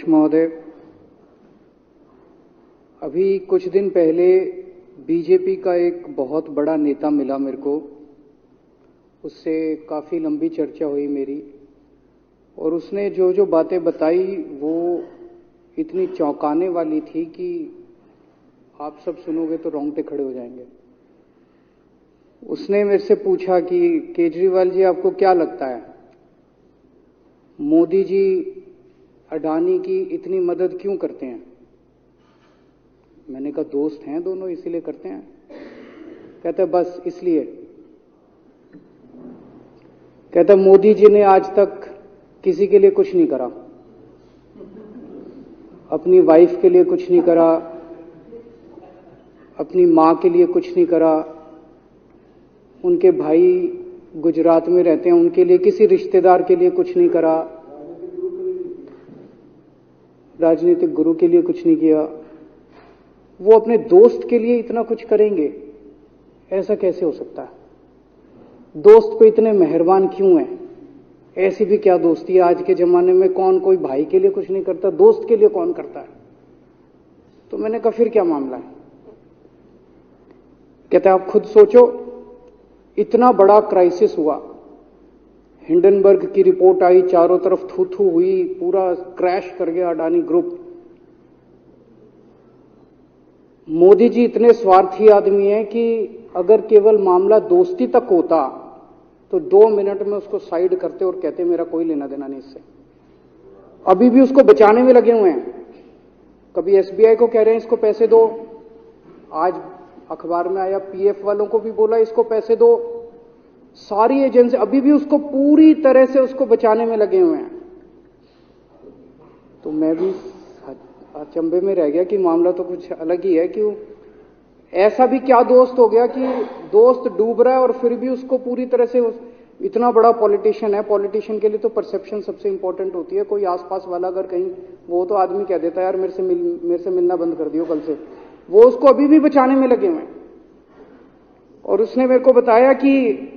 अध्यक्ष महोदय, अभी कुछ दिन पहले बीजेपी का एक बहुत बड़ा नेता मिला मेरे को। उससे काफ़ी लंबी चर्चा हुई मेरी, और उसने जो जो बातें बताई वो इतनी चौंकाने वाली थी कि आप सब सुनोगे तो रोंगटे खड़े हो जाएंगे। उसने मेरे से पूछा कि केजरीवाल जी, आपको क्या लगता है मोदी जी अडानी की इतनी मदद क्यों करते हैं? मैंने कहा दोस्त हैं दोनों, इसीलिए करते हैं। कहता बस इसलिए। कहता मोदी जी ने आज तक किसी के लिए कुछ नहीं करा, अपनी वाइफ के लिए कुछ नहीं करा, अपनी मां के लिए कुछ नहीं करा, उनके भाई गुजरात में रहते हैं उनके लिए, किसी रिश्तेदार के लिए कुछ नहीं करा, राजनीतिक गुरु के लिए कुछ नहीं किया। वो अपने दोस्त के लिए इतना कुछ करेंगे, ऐसा कैसे हो सकता है? दोस्त को इतने मेहरबान क्यों हैं? ऐसी भी क्या दोस्ती है? आज के जमाने में कौन कोई भाई के लिए कुछ नहीं करता, दोस्त के लिए कौन करता है? तो मैंने कहा फिर क्या मामला है? कहते आप खुद सोचो, इतना बड़ा क्राइसिस हुआ, हिंडनबर्ग की रिपोर्ट आई, चारों तरफ थू थू हुई, पूरा क्रैश कर गया अडानी ग्रुप। मोदी जी इतने स्वार्थी आदमी हैं कि अगर केवल मामला दोस्ती तक होता तो 2 मिनट में उसको साइड करते और कहते मेरा कोई लेना देना नहीं इससे। अभी भी उसको बचाने में लगे हुए हैं। कभी एसबीआई को कह रहे हैं इसको पैसे दो, आज अखबार में आया पीएफ वालों को भी बोला इसको पैसे दो। सारी एजेंसी अभी भी उसको पूरी तरह से उसको बचाने में लगे हुए हैं। तो मैं भी अचंभे में रह गया कि मामला तो कुछ अलग ही है। क्यों ऐसा भी क्या दोस्त हो गया कि दोस्त डूब रहा है और फिर भी उसको पूरी तरह से इतना बड़ा पॉलिटिशियन है। पॉलिटिशियन के लिए तो परसेप्शन सबसे इंपॉर्टेंट होती है। कोई आसपास वाला अगर कहीं, वो तो आदमी कह देता है यार मेरे से मिलना बंद कर दियो कल से, वो उसको अभी भी बचाने में लगे हुए हैं। और उसने मेरे को बताया कि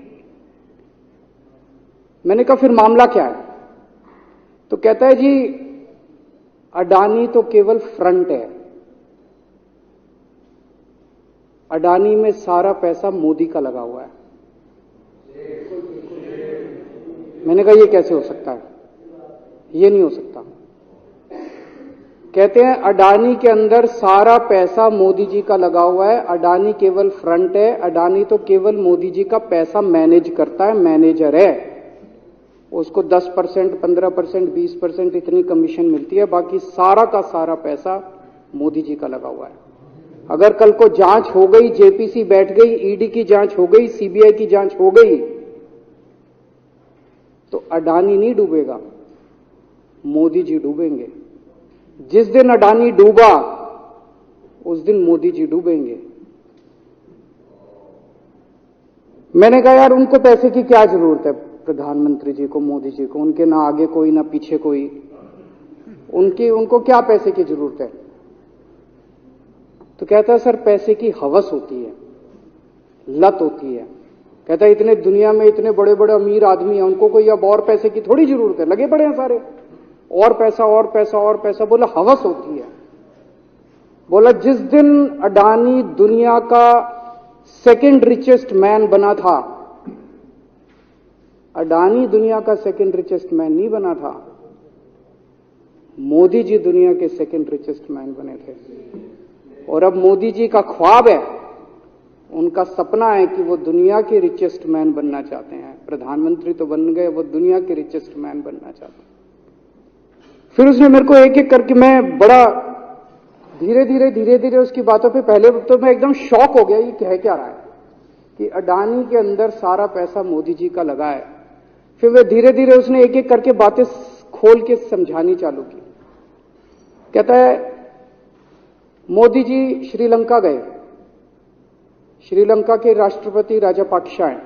मैंने कहा फिर मामला क्या है? तो कहता है जी अडानी तो केवल फ्रंट है, अडानी में सारा पैसा मोदी का लगा हुआ है। मैंने कहा ये कैसे हो सकता है? ये नहीं हो सकता। कहते हैं अडानी के अंदर सारा पैसा मोदी जी का लगा हुआ है, अडानी केवल फ्रंट है, अडानी तो केवल मोदी जी का पैसा मैनेज करता है, मैनेजर है। उसको 10%, 15%, 20% इतनी कमीशन मिलती है, बाकी सारा का सारा पैसा मोदी जी का लगा हुआ है। अगर कल को जांच हो गई, जेपीसी बैठ गई, ईडी की जांच हो गई, सीबीआई की जांच हो गई, तो अडानी नहीं डूबेगा, मोदी जी डूबेंगे। जिस दिन अडानी डूबा उस दिन मोदी जी डूबेंगे। मैंने कहा यार उनको पैसे की क्या जरूरत है? प्रधानमंत्री जी को, मोदी जी को, उनके ना आगे कोई ना पीछे कोई, उनको क्या पैसे की जरूरत है? तो कहता है सर पैसे की हवस होती है, लत होती है। कहता है इतने दुनिया में इतने बड़े बड़े अमीर आदमी हैं, उनको कोई अब और पैसे की थोड़ी जरूरत है, लगे पड़े हैं सारे, और पैसा और पैसा और पैसा। बोला हवस होती है। बोला जिस दिन अडानी दुनिया का सेकंड रिचेस्ट मैन बना था, अडानी दुनिया का सेकंड रिचेस्ट मैन नहीं बना था, मोदी जी दुनिया के सेकंड रिचेस्ट मैन बने थे। और अब मोदी जी का ख्वाब है, उनका सपना है कि वो दुनिया के रिचेस्ट मैन बनना चाहते हैं। प्रधानमंत्री तो बन गए, वो दुनिया के रिचेस्ट मैन बनना चाहते हैं। फिर उसने मेरे को एक एक करके, मैं बड़ा धीरे धीरे उसकी बातों पे, पहले तो मैं एकदम शॉक हो गया ये कह क्या रहा है कि अडानी के अंदर सारा पैसा मोदी जी का लगा है। फिर वे धीरे धीरे उसने एक एक करके बातें खोल के समझानी चालू की। कहता है मोदी जी श्रीलंका गए, श्रीलंका के राष्ट्रपति राजापाक्सा हैं।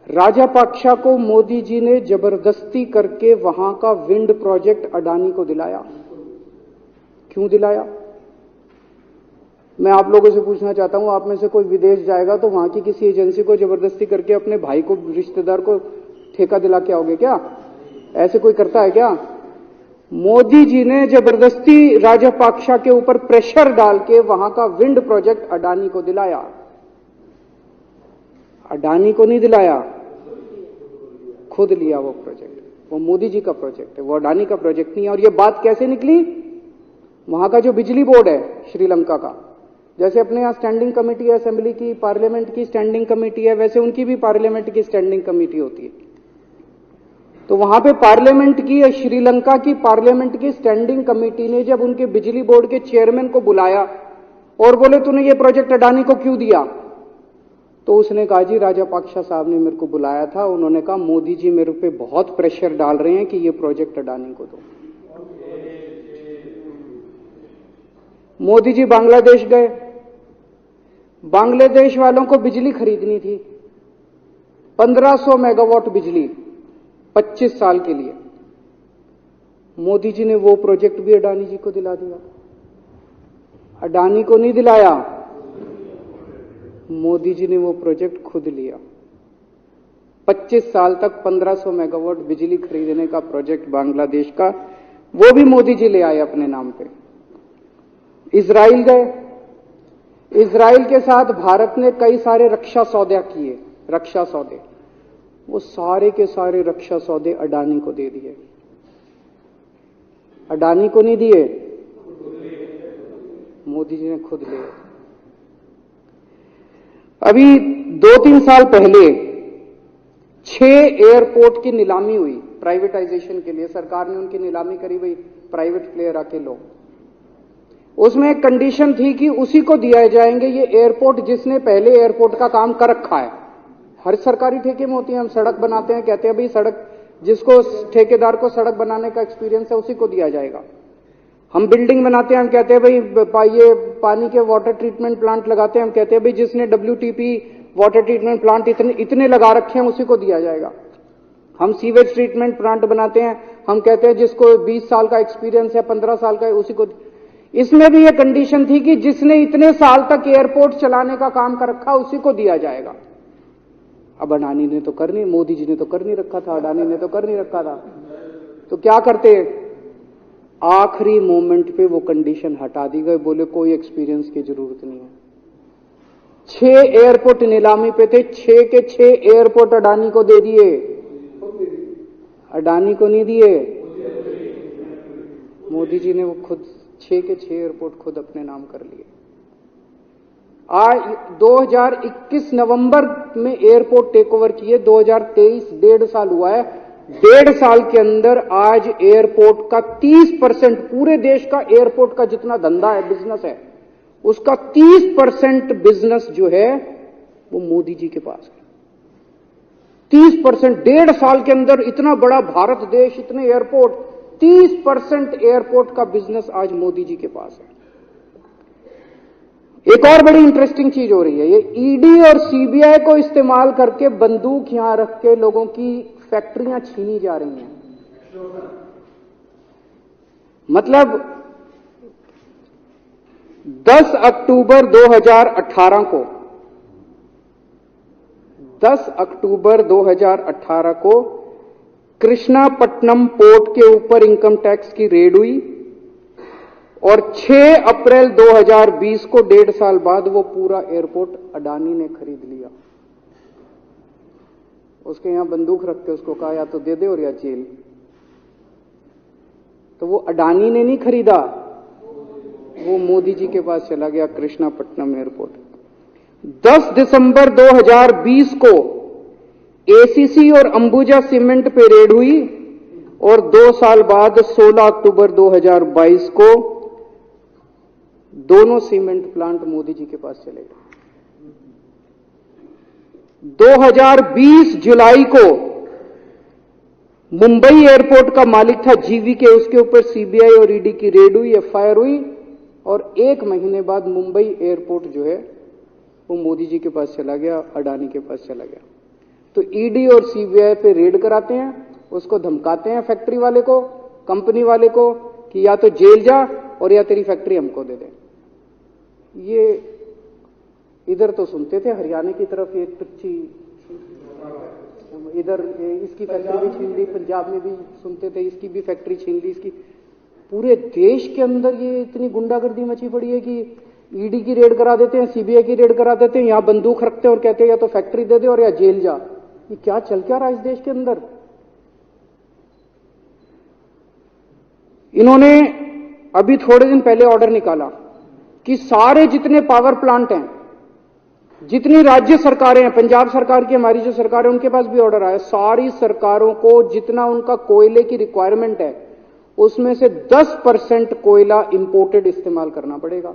राजापाक्सा को मोदी जी ने जबरदस्ती करके वहां का विंड प्रोजेक्ट अडानी को दिलाया। क्यों दिलाया? मैं आप लोगों से पूछना चाहता हूं, आप में से कोई विदेश जाएगा तो वहां की किसी एजेंसी को जबरदस्ती करके अपने भाई को, रिश्तेदार को ठेका दिला के आओगे क्या? ऐसे कोई करता है क्या? मोदी जी ने जबरदस्ती राजपाक्षा के ऊपर प्रेशर डाल के वहां का विंड प्रोजेक्ट अडानी को दिलाया। अडानी को नहीं दिलाया, खुद लिया वो प्रोजेक्ट। वो मोदी जी का प्रोजेक्ट है, वो अडानी का प्रोजेक्ट नहीं है। और ये बात कैसे निकली? वहां का जो बिजली बोर्ड है श्रीलंका का, जैसे अपने यहां स्टैंडिंग कमेटी है असेंबली की, पार्लियामेंट की स्टैंडिंग कमेटी है, वैसे उनकी भी पार्लियामेंट की स्टैंडिंग कमेटी होती है। तो वहां पे पार्लियामेंट की, श्रीलंका की पार्लियामेंट की स्टैंडिंग कमेटी ने जब उनके बिजली बोर्ड के चेयरमैन को बुलाया और बोले तूने ये प्रोजेक्ट अडानी को क्यों दिया, तो उसने कहा जी राजपाक्षा साहब ने मेरे को बुलाया था, उन्होंने कहा मोदी जी मेरे पे बहुत प्रेशर डाल रहे हैं कि ये प्रोजेक्ट अडानी को दो। मोदी जी बांग्लादेश गए, बांग्लादेश वालों को बिजली खरीदनी थी, 1500 मेगावाट बिजली 25 साल के लिए। मोदी जी ने वो प्रोजेक्ट भी अडानी जी को दिला दिया। अडानी को नहीं दिलाया, मोदी जी ने वो प्रोजेक्ट खुद लिया। 25 साल तक 1500 मेगावाट बिजली खरीदने का प्रोजेक्ट बांग्लादेश का, वो भी मोदी जी ले आए अपने नाम पे। इजराइल गए, इजराइल के साथ भारत ने कई सारे रक्षा सौदे किए, रक्षा सौदे, वो सारे के सारे रक्षा सौदे अडानी को दे दिए। अडानी को नहीं दिए, मोदी जी ने खुद लिए। अभी 2-3 साल पहले 6 एयरपोर्ट की नीलामी हुई प्राइवेटाइजेशन के लिए, सरकार ने उनकी नीलामी करी, भाई प्राइवेट प्लेयर आके लो। उसमें एक कंडीशन थी कि उसी को दिया जाएंगे ये एयरपोर्ट जिसने पहले एयरपोर्ट का काम कर रखा है। हर सरकारी ठेके में होती है, हम सड़क बनाते हैं, कहते हैं भाई सड़क, जिसको ठेकेदार को सड़क बनाने का एक्सपीरियंस है उसी को दिया जाएगा। हम बिल्डिंग बनाते हैं, हम कहते हैं भाई ये पानी के वाटर ट्रीटमेंट प्लांट लगाते हैं, हम कहते हैं भाई जिसने WTP वाटर ट्रीटमेंट प्लांट इतने लगा रखे हैं उसी को दिया जाएगा। हम सीवेज ट्रीटमेंट प्लांट बनाते हैं, हम कहते हैं जिसको 20 साल का एक्सपीरियंस है, 15 साल का है, उसी को। इसमें भी ये कंडीशन थी कि जिसने इतने साल तक एयरपोर्ट चलाने का काम कर रखा उसी को दिया जाएगा। अब अडानी ने तो कर नहीं, मोदी जी ने तो कर नहीं रखा था, अडानी ने तो कर नहीं रखा था, तो क्या करते? आखिरी मोमेंट पे वो कंडीशन हटा दी गई, बोले कोई एक्सपीरियंस की जरूरत नहीं है। 6 एयरपोर्ट नीलामी पे थे, 6 के 6 एयरपोर्ट अडानी को दे दिए, अडानी को नहीं दिए। मोदी जी ने वो खुद 6 के 6 एयरपोर्ट खुद अपने नाम कर लिए। आज 2021 नवंबर में एयरपोर्ट टेक ओवर किए, 2023 1.5 साल हुआ है। 1.5 साल के अंदर आज एयरपोर्ट का 30%, पूरे देश का एयरपोर्ट का जितना धंधा है, बिजनेस है, उसका 30% बिजनेस जो है वो मोदी जी के पास है। 30%, 1.5 साल के अंदर इतना बड़ा भारत देश, इतने एयरपोर्ट, 30% एयरपोर्ट का बिजनेस आज मोदी जी के पास है। एक और बड़ी इंटरेस्टिंग चीज हो रही है, ये ईडी और सीबीआई को इस्तेमाल करके बंदूक यहां रख के लोगों की फैक्ट्रियां छीनी जा रही हैं। मतलब 10 अक्टूबर 2018 को 10 अक्टूबर 2018 को कृष्णापट्टनम पोर्ट के ऊपर इनकम टैक्स की रेड हुई और 6 अप्रैल 2020 को 1.5 साल बाद वो पूरा एयरपोर्ट अडानी ने खरीद लिया। उसके यहां बंदूक रख के उसको कहा या तो दे दे और या जेल। तो वो अडानी ने नहीं खरीदा, वो मोदी जी के पास चला गया कृष्णापट्टनम एयरपोर्ट। 10 दिसंबर 2020 को एसीसी और अंबुजा सीमेंट पे रेड हुई और 2 साल बाद 16 अक्टूबर 2022 को दोनों सीमेंट प्लांट मोदी जी के पास चले गए। 2020 जुलाई को मुंबई एयरपोर्ट का मालिक था जीवीके, उसके ऊपर सीबीआई और ईडी की रेड हुई, एफआईआर हुई और 1 महीने बाद मुंबई एयरपोर्ट जो है वो मोदी जी के पास चला गया, अडानी के पास चला गया। तो ईडी और सीबीआई पे रेड कराते हैं, उसको धमकाते हैं फैक्ट्री वाले को, कंपनी वाले को कि या तो जेल जा और या तेरी फैक्ट्री हमको दे दे। ये इधर तो सुनते थे हरियाणा की तरफ एक टुच्ची, इधर इसकी फैक्ट्री भी छीन ली, पंजाब में भी सुनते थे इसकी भी फैक्ट्री छीन ली, इसकी पूरे देश के अंदर ये इतनी गुंडागर्दी मची पड़ी है कि ईडी की रेड करा देते हैं, सीबीआई की रेड करा देते हैं, यहां बंदूक रखते हैं और कहते हैं या तो फैक्ट्री दे दे और या जेल जा। ये क्या चल क्या रहा है इस देश के अंदर? इन्होंने अभी थोड़े दिन पहले ऑर्डर निकाला कि सारे जितने पावर प्लांट हैं, जितनी राज्य सरकारें हैं, पंजाब सरकार की, हमारी जो सरकार है, उनके पास भी ऑर्डर आया, सारी सरकारों को जितना उनका कोयले की रिक्वायरमेंट है उसमें से 10% कोयला इंपोर्टेड इस्तेमाल करना पड़ेगा।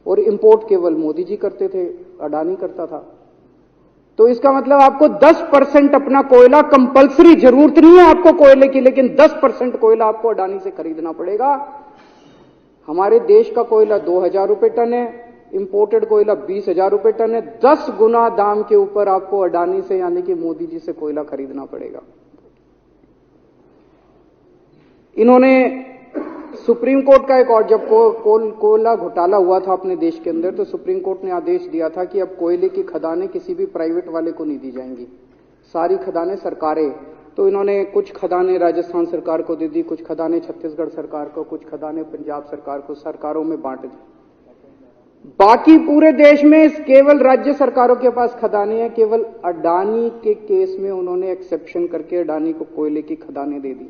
और इंपोर्ट केवल मोदी जी करते थे, अडानी करता था। तो इसका मतलब आपको 10% अपना कोयला कंपलसरी, जरूरत नहीं है आपको कोयले की, लेकिन 10% कोयला आपको अडानी से खरीदना पड़ेगा। हमारे देश का कोयला 2000 रुपए टन है, इंपोर्टेड कोयला 20,000 रुपए टन है। 10 गुना दाम के ऊपर आपको अडानी से यानी कि मोदी जी से कोयला खरीदना पड़ेगा। इन्होंने सुप्रीम कोर्ट का एक और, जब कोयला घोटाला हुआ था अपने देश के अंदर, तो सुप्रीम कोर्ट ने आदेश दिया था कि अब कोयले की खदानें किसी भी प्राइवेट वाले को नहीं दी जाएंगी, सारी खदानें सरकारें। तो इन्होंने कुछ खदानें राजस्थान सरकार को दे दी, कुछ खदानें छत्तीसगढ़ सरकार को, कुछ खदानें पंजाब सरकार को, सरकारों में बांट दी। बाकी पूरे देश में केवल राज्य सरकारों के पास खदानें हैं। केवल अडानी के केस में उन्होंने एक्सेप्शन करके अडानी को कोयले की खदानें दे दी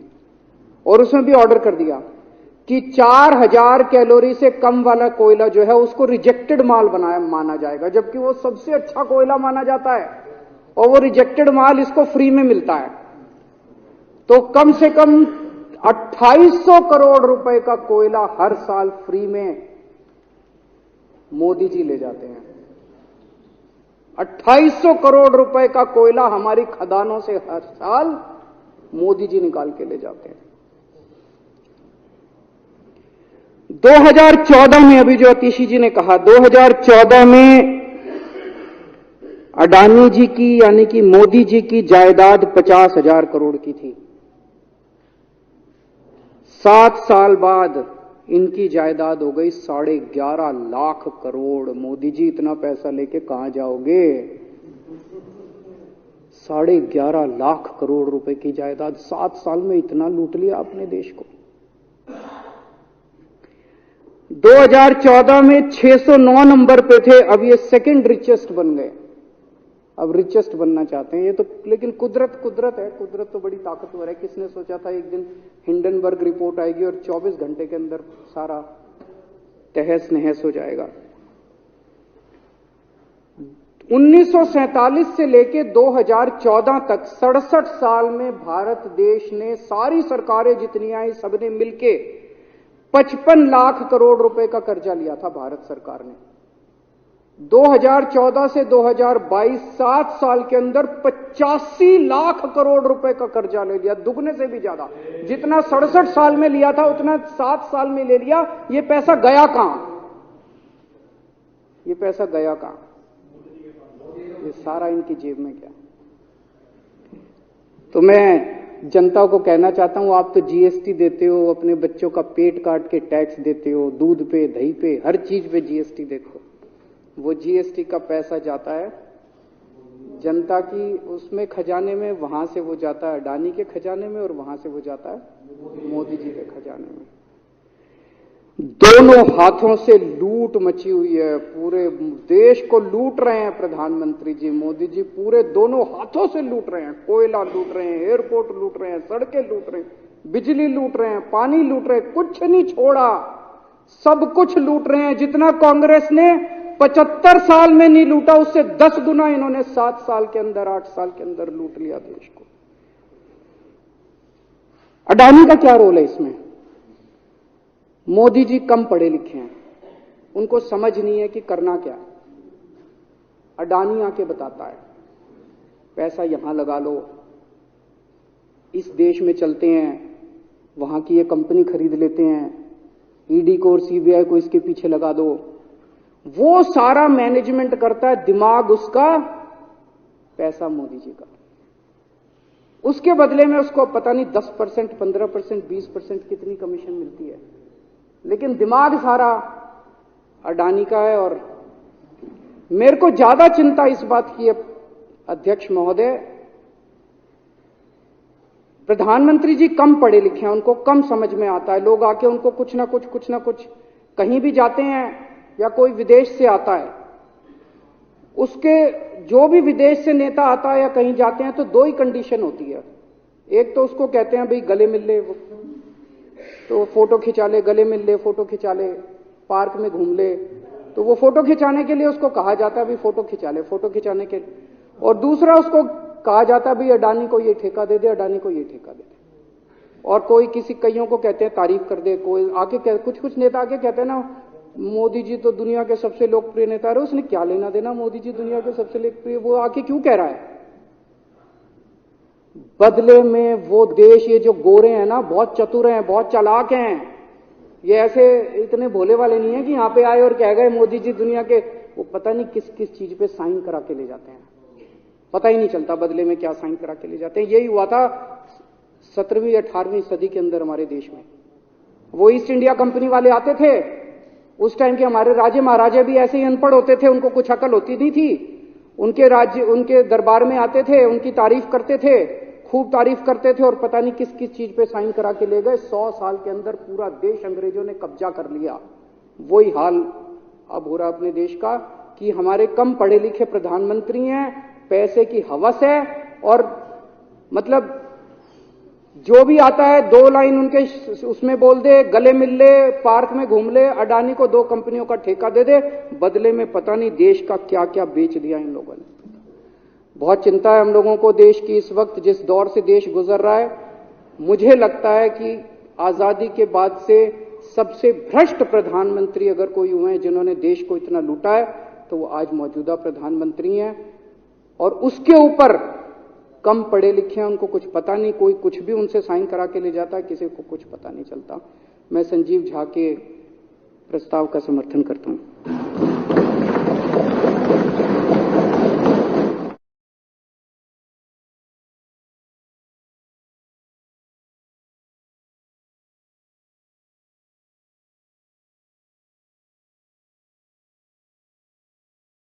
और उसमें भी ऑर्डर कर दिया कि 4000 कैलोरी से कम वाला कोयला जो है उसको रिजेक्टेड माल माना जाएगा, जबकि वो सबसे अच्छा कोयला माना जाता है और वो रिजेक्टेड माल इसको फ्री में मिलता है। तो कम से कम 2800 करोड़ रुपए का कोयला हर साल फ्री में मोदी जी ले जाते हैं। 2800 करोड़ रुपए का कोयला हमारी खदानों से हर साल मोदी जी निकाल के ले जाते हैं। 2014 में, अभी जो अतिशी जी ने कहा, 2014 में अडानी जी की यानी कि मोदी जी की जायदाद 50,000 करोड़ की थी। 7 साल बाद इनकी जायदाद हो गई 11.5 लाख करोड़। मोदी जी इतना पैसा लेके कहां जाओगे? 11.5 लाख करोड़ रुपए की जायदाद, 7 साल में इतना लूट लिया आपने देश को। 2014 में 609 नंबर पे थे, अब ये सेकंड रिचेस्ट बन गए, अब रिचेस्ट बनना चाहते हैं। ये तो लेकिन कुदरत है, कुदरत तो बड़ी ताकतवर है। किसने सोचा था एक दिन हिंडनबर्ग रिपोर्ट आएगी और 24 घंटे के अंदर सारा तहस नहस हो जाएगा। 1947 से लेके 2014 तक 67 साल में भारत देश ने, सारी सरकारें जितनी आई सबने मिलके 55 लाख करोड़ रुपए का कर्जा लिया था भारत सरकार ने। 2014 से 2022 7 साल के अंदर 85 लाख करोड़ रुपए का कर्जा ले लिया, दुगने से भी ज्यादा। जितना 67 साल में लिया था उतना 7 साल में ले लिया। ये पैसा गया कहां? ये पैसा गया कहां? ये सारा इनकी जेब में गया। तो मैं जनता को कहना चाहता हूं, आप तो जीएसटी देते हो, अपने बच्चों का पेट काट के टैक्स देते हो, दूध पे, दही पे, हर चीज पे जीएसटी। देखो वो जीएसटी का पैसा जाता है जनता की उसमें खजाने में, वहां से वो जाता है अडानी के खजाने में और वहां से वो जाता है मोदी जी के खजाने में। दोनों हाथों से लूट मची हुई है, पूरे देश को लूट रहे हैं प्रधानमंत्री जी, मोदी जी पूरे दोनों हाथों से लूट रहे हैं। कोयला लूट रहे हैं, एयरपोर्ट लूट रहे हैं, सड़कें लूट रहे हैं, बिजली लूट रहे हैं, पानी लूट रहे हैं, कुछ नहीं छोड़ा, सब कुछ लूट रहे हैं। जितना कांग्रेस ने 75 साल में नहीं लूटा, उससे 10 गुना इन्होंने 7 साल के अंदर, 8 साल के अंदर लूट लिया देश को। अडानी का क्या रोल है इसमें? मोदी जी कम पढ़े लिखे हैं, उनको समझ नहीं है कि करना क्या। अडानी आके बताता है पैसा यहां लगा लो, इस देश में चलते हैं, वहां की ये कंपनी खरीद लेते हैं, ईडी को और सीबीआई को इसके पीछे लगा दो। वो सारा मैनेजमेंट करता है, दिमाग उसका, पैसा मोदी जी का। उसके बदले में उसको पता नहीं 10%, 15%, 20% कितनी कमीशन मिलती है, लेकिन दिमाग सारा अडानी का है। और मेरे को ज्यादा चिंता इस बात की है अध्यक्ष महोदय प्रधानमंत्री जी कम पढ़े लिखे हैं, उनको कम समझ में आता है। लोग आके उनको कुछ ना कुछ कहीं भी जाते हैं या कोई विदेश से आता है, उसके जो भी विदेश से नेता आता है या कहीं जाते हैं तो दो ही कंडीशन होती है। एक तो उसको कहते हैं भाई गले मिल ले, तो फोटो खिंचा ले, गले मिल ले, फोटो खिंचा ले, पार्क में घूम ले, तो वो फोटो खिंचाने के लिए उसको कहा जाता है भाई फोटो खिंचा ले, फोटो खिंचाने के। और दूसरा उसको कहा जाता है भाई अडानी को ये ठेका दे दे, अडानी को ये ठेका दे दे। और कोई किसी कईयों को कहते हैं तारीफ कर दे, कोई आके कुछ नेता आके कहते हैं ना मोदी जी तो दुनिया के सबसे लोकप्रिय नेता है। उसने क्या लेना देना मोदी जी दुनिया के सबसे लोकप्रिय, वो आके क्यों कह रहा है? बदले में वो देश, ये जो गोरे हैं ना, बहुत चतुर हैं, बहुत चालाक हैं। ये ऐसे इतने भोले वाले नहीं है कि यहां पे आए और कह गए मोदी जी दुनिया के, वो पता नहीं किस किस चीज पे साइन करा के ले जाते हैं, पता ही नहीं चलता बदले में क्या साइन करा के ले जाते हैं। यही हुआ था 17वीं 18वीं सदी के अंदर हमारे देश में। वो ईस्ट इंडिया कंपनी वाले आते थे, उस टाइम के हमारे राजे महाराजे भी ऐसे ही अनपढ़ होते थे, उनको कुछ अकल होती नहीं थी। उनके राज्य, उनके दरबार में आते थे, उनकी तारीफ करते थे, खूब तारीफ करते थे, और पता नहीं किस किस चीज पे साइन करा के ले गए। 100 साल के अंदर पूरा देश अंग्रेजों ने कब्जा कर लिया। वही हाल अब हो रहा अपने देश का कि हमारे कम पढ़े लिखे प्रधानमंत्री हैं, पैसे की हवस है, और मतलब जो भी आता है 2 लाइन उनके उसमें बोल दे, गले मिल ले, पार्क में घूम ले, अडानी को 2 कंपनियों का ठेका दे दे, बदले में पता नहीं देश का क्या क्या बेच दिया इन लोगों ने। बहुत चिंता है हम लोगों को देश की इस वक्त, जिस दौर से देश गुजर रहा है। मुझे लगता है कि आजादी के बाद से सबसे भ्रष्ट प्रधानमंत्री अगर कोई हुए हैं जिन्होंने देश को इतना लूटा है, तो वो आज मौजूदा प्रधानमंत्री हैं। और उसके ऊपर कम पढ़े लिखे हैं, उनको कुछ पता नहीं, कोई कुछ भी उनसे साइन करा के ले जाता है, किसी को कुछ पता नहीं चलता। मैं संजीव झा के प्रस्ताव का समर्थन करता हूं।